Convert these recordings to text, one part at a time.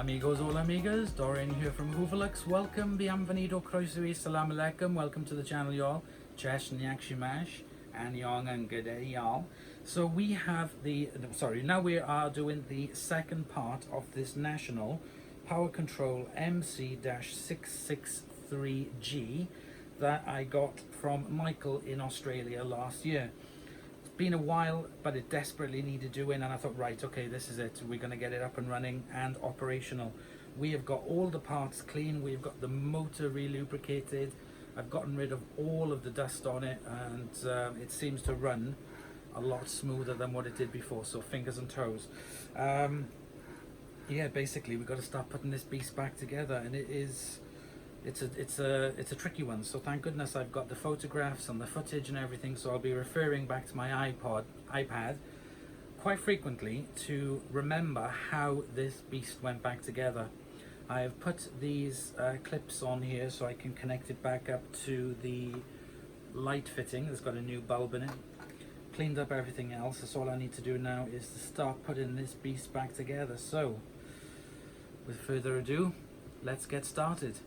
amigos, hola amigas, Dorian here from Hooverlux. Welcome, bienvenido, croeso, salam alaikum. Welcome to the channel, y'all. Chesh Nyak Shimash and Yong and G'day, y'all. So we have now we are doing the second part of this National Power Control MC-663G that I got from Michael in Australia last year. Been a while, but it desperately needed doing, and I thought, right, okay, this is it. We're going to get it up and running and operational. We have got all the parts clean. We've got the motor relubricated. I've gotten rid of all of the dust on it, and it seems to run a lot smoother than what it did before. So fingers and toes. Yeah, basically we've got to start putting this beast back together, and it's a tricky one. So thank goodness I've got the photographs and the footage and everything, so I'll be referring back to my iPad quite frequently to remember how this beast went back together. I have put these clips on here so I can connect it back up to the light fitting. It's got a new bulb in it. Cleaned up everything else. That's all I need to do now is to start putting this beast back together. So with further ado, let's get started.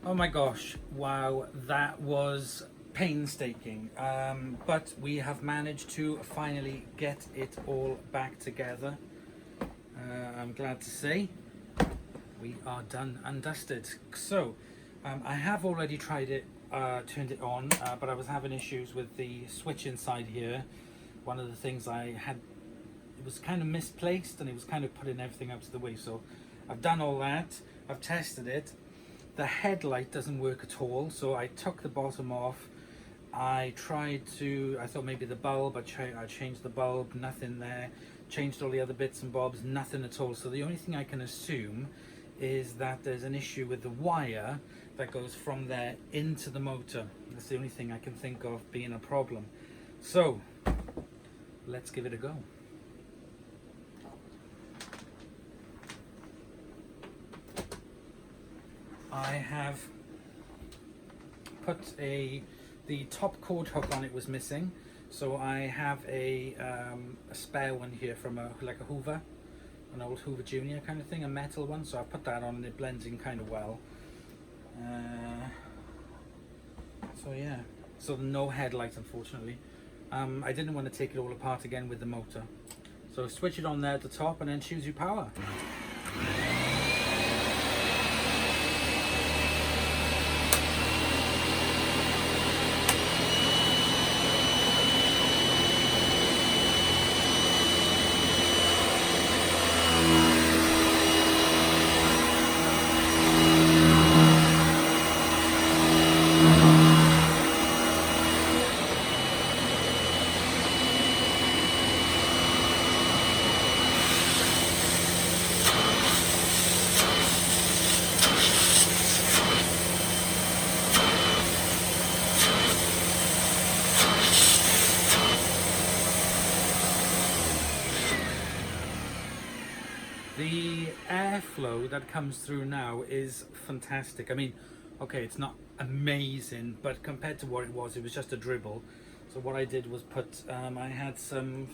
Oh my gosh, wow, that was painstaking, but we have managed to finally get it all back together. I'm glad to say we are done and dusted. So I have already tried it, turned it on, but I was having issues with the switch inside here. One of the things I had, it was kind of misplaced and it was kind of putting everything out of the way. So I've done all that, I've tested it. The headlight doesn't work at all, so I took the bottom off. I thought maybe the bulb, I changed the bulb, nothing there. Changed all the other bits and bobs, nothing at all. So the only thing I can assume is that there's an issue with the wire that goes from there into the motor. That's the only thing I can think of being a problem. So let's give it a go. I have put the top cord hook on it was missing, so I have a spare one here from like a Hoover, an old Hoover Junior kind of thing, a metal one. So I put that on and it blends in kind of well. So yeah, so no headlight unfortunately. I didn't want to take it all apart again with the motor, so switch it on there at the top and then choose your power. The airflow that comes through now is fantastic. I mean, okay, it's not amazing, but compared to what it was just a dribble. So what I did was put, I had some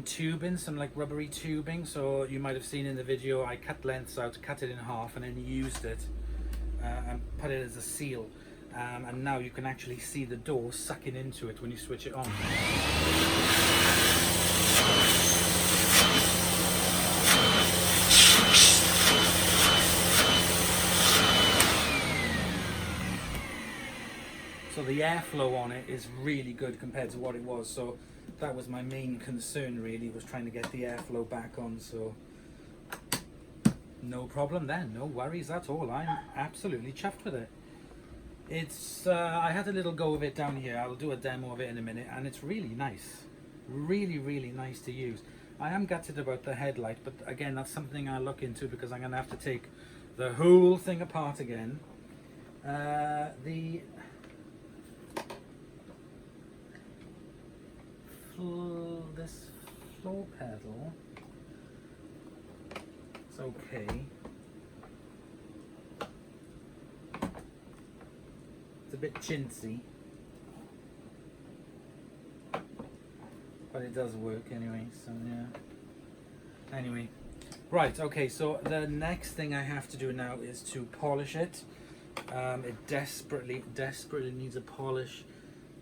tubing, some like rubbery tubing. So you might have seen in the video, I cut lengths out, cut it in half, and then used it and put it as a seal. And now you can actually see the door sucking into it when you switch it on. So the airflow on it is really good compared to what it was. So that was my main concern, really, was trying to get the airflow back on. So no problem then, no worries at all. I'm absolutely chuffed with it. It's I had a little go of it down here. I'll do a demo of it in a minute, and it's really nice, really nice to use. I am gutted about the headlight, but again, that's something I'll look into, because I'm gonna have to take the whole thing apart again. This floor pedal, it's okay. It's a bit chintzy, but it does work anyway, so yeah. Anyway, right, okay, so the next thing I have to do now is to polish it. It desperately needs a polish.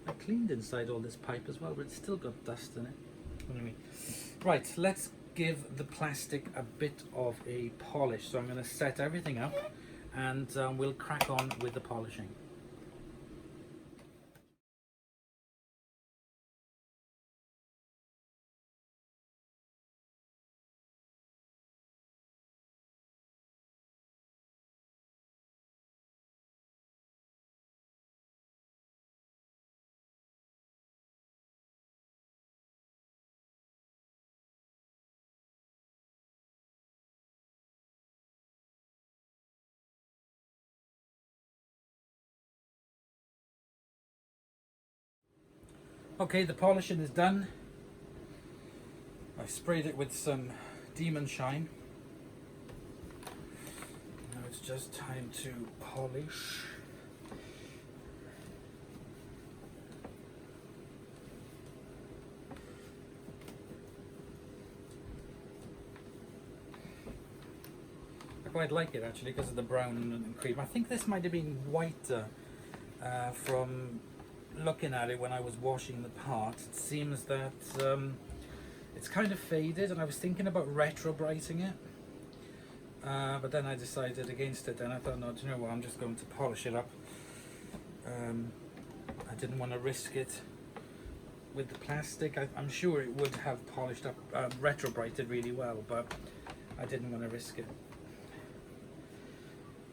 I cleaned inside all this pipe as well, but it's still got dust in it. Anyway, right, let's give the plastic a bit of a polish. So I'm going to set everything up, and we'll crack on with the polishing. Okay, the polishing is done. I sprayed it with some Demon Shine. Now it's just time to polish. I quite like it actually because of the brown and cream. I think this might have been whiter from looking at it when I was washing the part. It seems that it's kind of faded, and I was thinking about retro-brighting it, but then I decided against it, and I thought, no, do you know what, I'm just going to polish it up. I didn't want to risk it with the plastic. I'm sure it would have polished up, retro-brighted really well, but I didn't want to risk it.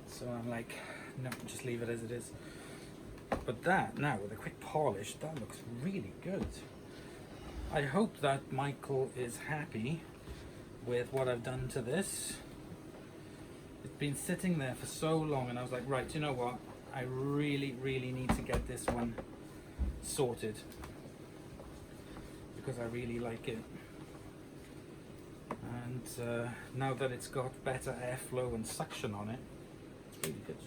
So I'm like, no, just leave it as it is. But that, now with a quick polish, that looks really good. I hope that Michael is happy with what I've done to this. It's been sitting there for so long, and I was like, right, you know what? I really need to get this one sorted, because I really like it. And now that it's got better airflow and suction on it, it's really good.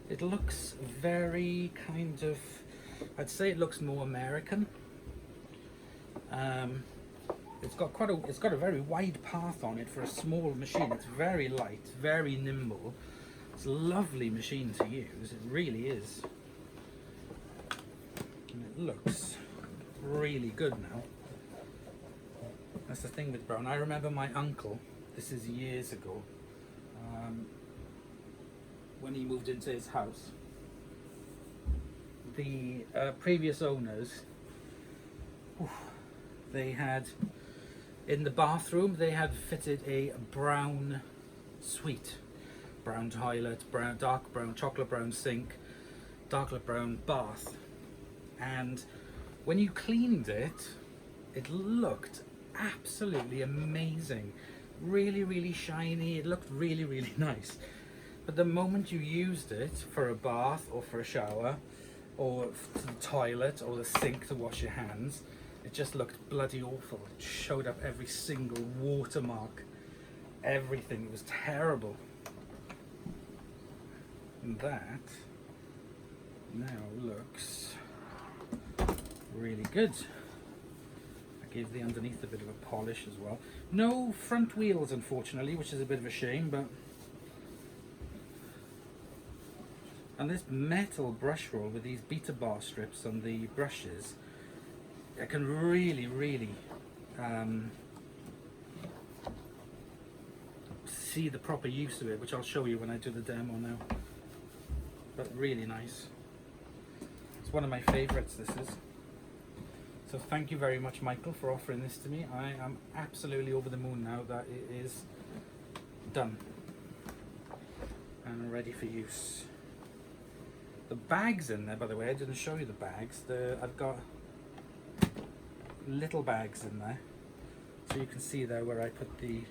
It looks very kind of, I'd say it looks more American. It's got a very wide path on it for a small machine. It's very light, very nimble. It's a lovely machine to use. It really is. And it looks really good now. That's the thing with brown. I remember my uncle, this is years ago, when he moved into his house, the previous owners, they had, in the bathroom, they had fitted a brown suite. Brown toilet, dark brown, chocolate brown sink, dark brown bath. And when you cleaned it, it looked absolutely amazing. Really, really shiny. It looked really, really nice. But the moment you used it for a bath or for a shower or to the toilet or the sink to wash your hands, it just looked bloody awful. It showed up every single watermark. Everything was terrible. And that now looks really good. I gave the underneath a bit of a polish as well. No front wheels, unfortunately, which is a bit of a shame, but... And this metal brush roll with these beta bar strips on the brushes, I can really, really see the proper use of it, which I'll show you when I do the demo now. But really nice. It's one of my favorites, this is. So thank you very much, Michael, for offering this to me. I am absolutely over the moon now that it is done and ready for use. The bags in there, by the way, I didn't show you the bags. I've got little bags in there, so you can see there where I put the...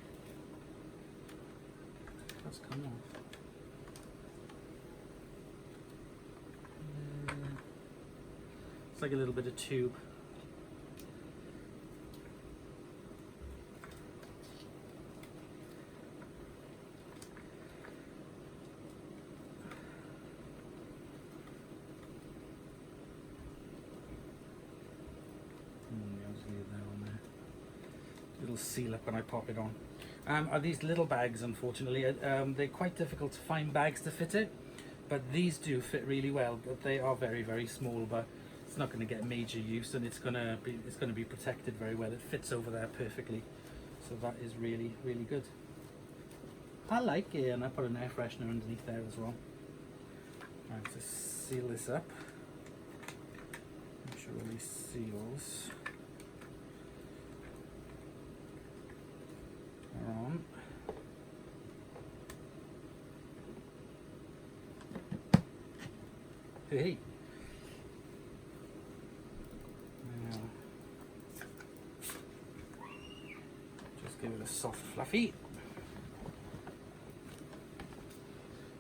Let's come off. It's like a little bit of tube. It'll seal up when I pop it on. Are these little bags, unfortunately. They're quite difficult to find bags to fit it, but these do fit really well. But they are very, very small, but it's not going to get major use, and it's going to be protected very well. It fits over there perfectly, so that is really, really good. I like it, and I put an air freshener underneath there as well. Right, to seal this up. Make sure all these seals are on. Hey. Now, just give it a soft fluffy.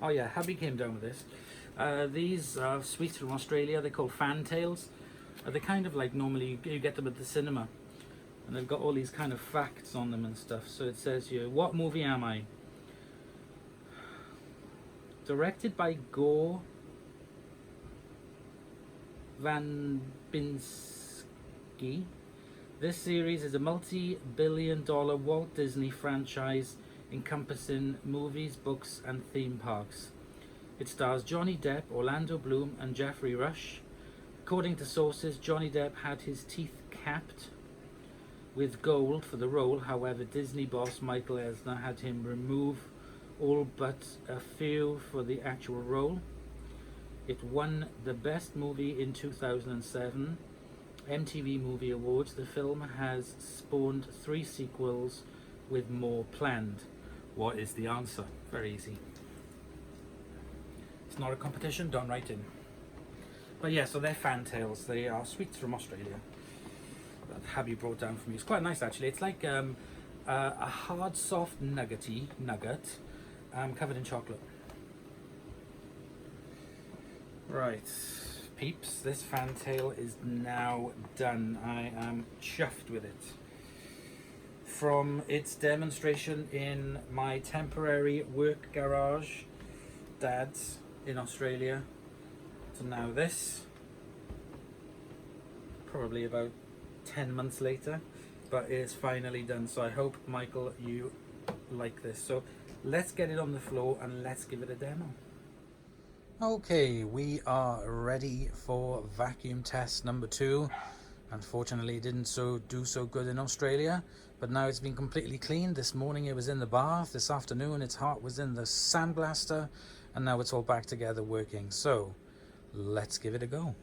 Oh yeah, hubby came down with this. These are sweets from Australia. They're called fantails. They're kind of like normally you get them at the cinema. And they've got all these kind of facts on them and stuff. So it says here, what movie am I? Directed by Gore Verbinski. This series is a multi-billion-dollar Walt Disney franchise encompassing movies, books, and theme parks. It stars Johnny Depp, Orlando Bloom, and Jeffrey Rush. According to sources, Johnny Depp had his teeth capped with gold for the role. However, Disney boss Michael Eisner had him remove all but a few for the actual role. It won the Best Movie in 2007 MTV Movie Awards. The film has spawned 3 sequels with more planned. What is the answer? Very easy. It's not a competition, don't write in. But yeah, so they're fantails. They are sweets from Australia that hubby brought down for me. It's quite nice actually. It's like a hard, soft nugget covered in chocolate. Right, peeps, this fantail is now done. I am chuffed with it. From its demonstration in my temporary work garage, Dad's in Australia, to now this, probably about 10 months later, but it is finally done. So I hope, Michael, you like this. So let's get it on the floor and let's give it a demo. Okay, we are ready for vacuum test number 2. Unfortunately, it didn't do so good in Australia, but now it's been completely cleaned. This morning it was in the bath, this afternoon its heart was in the sandblaster, and now it's all back together working. So let's give it a go.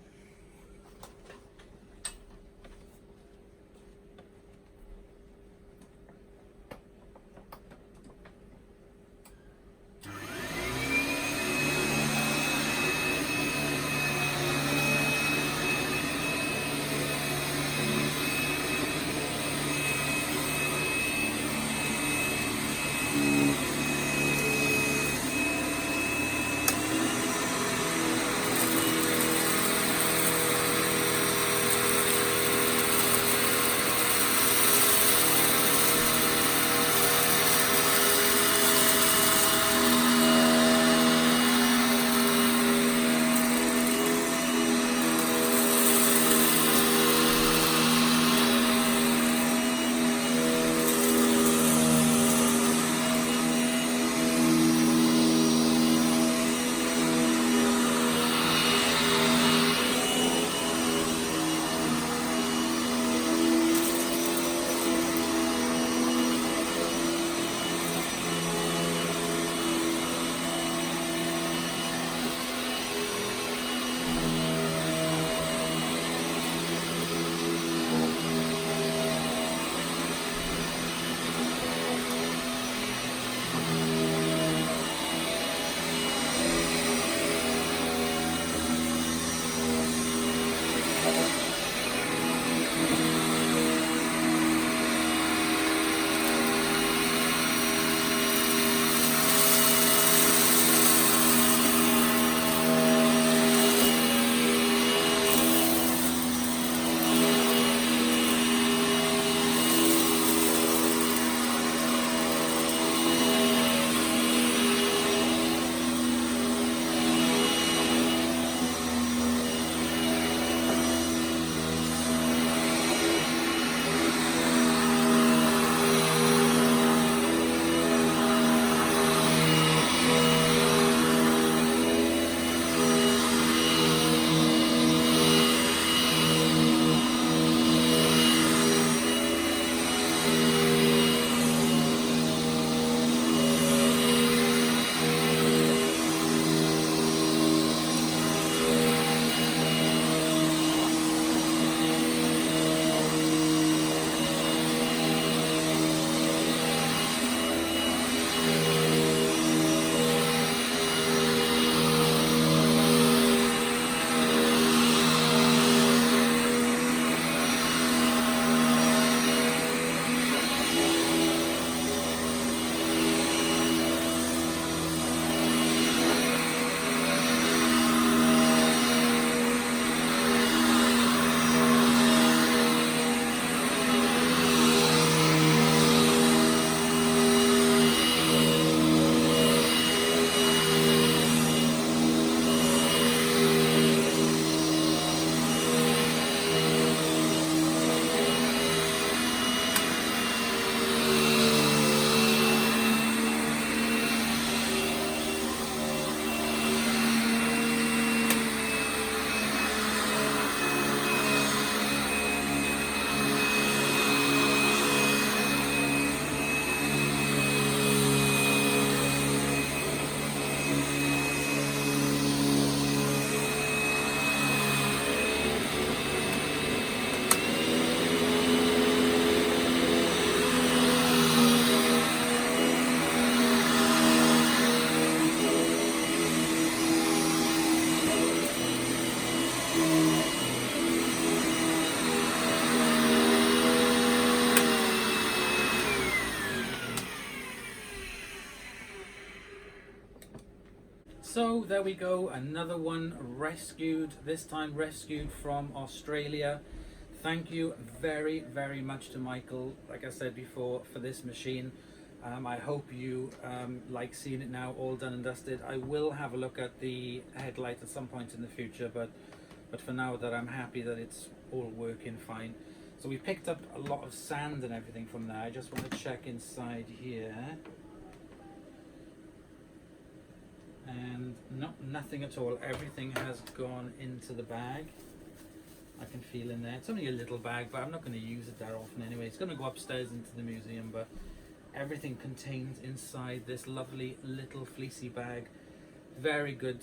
So there we go, another one rescued, this time rescued from Australia. Thank you very much to Michael, like I said before, for this machine. I hope you like seeing it now all done and dusted. I will have a look at the headlight at some point in the future, but for now that I'm happy that it's all working fine. So we picked up a lot of sand and everything from there. I just want to check inside here. And no, nothing at all. Everything has gone into the bag. I can feel in there. It's only a little bag, but I'm not going to use it that often anyway. It's going to go upstairs into the museum, but everything contained inside this lovely little fleecy bag. Very good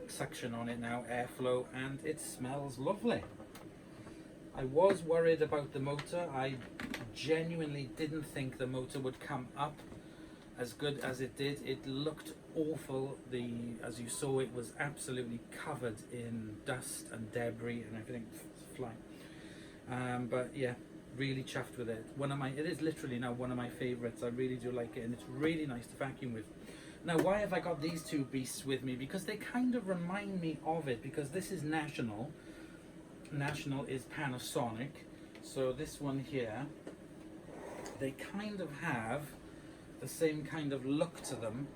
suction on it now, airflow, and it smells lovely. I was worried about the motor. I genuinely didn't think the motor would come up as good as it did. It looked awful. As you saw, it was absolutely covered in dust and debris and everything flying. But yeah, really chuffed with it. It is literally now one of my favorites. I really do like it, and it's really nice to vacuum with. Now, why have I got these two beasts with me? Because they kind of remind me of it, because this is National. National is Panasonic. So this one here, they kind of have the same kind of look to them.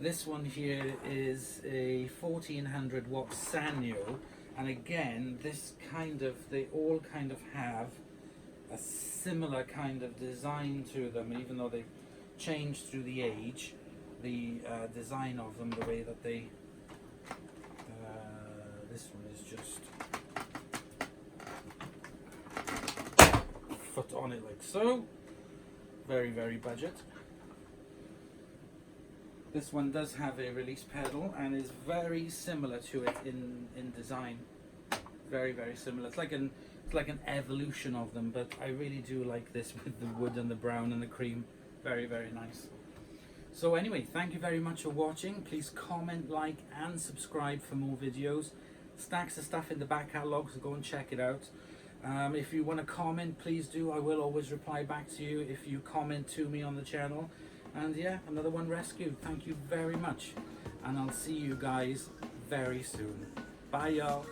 This one here is a 1400 watt Sanyo, and again, they all kind of have a similar kind of design to them, even though they've changed through the age. The design of them, the way that they, this one is just foot on it like so. Very budget. This one does have a release pedal and is very similar to it in design. Very similar. It's like an evolution of them, but I really do like this with the wood and the brown and the cream. Very nice. So anyway, thank you very much for watching. Please comment, like and subscribe for more videos. Stacks of stuff in the back catalogue, so go and check it out. If you want to comment, please do. I will always reply back to you if you comment to me on the channel. And yeah, another one rescued. Thank you very much. And I'll see you guys very soon. Bye, y'all.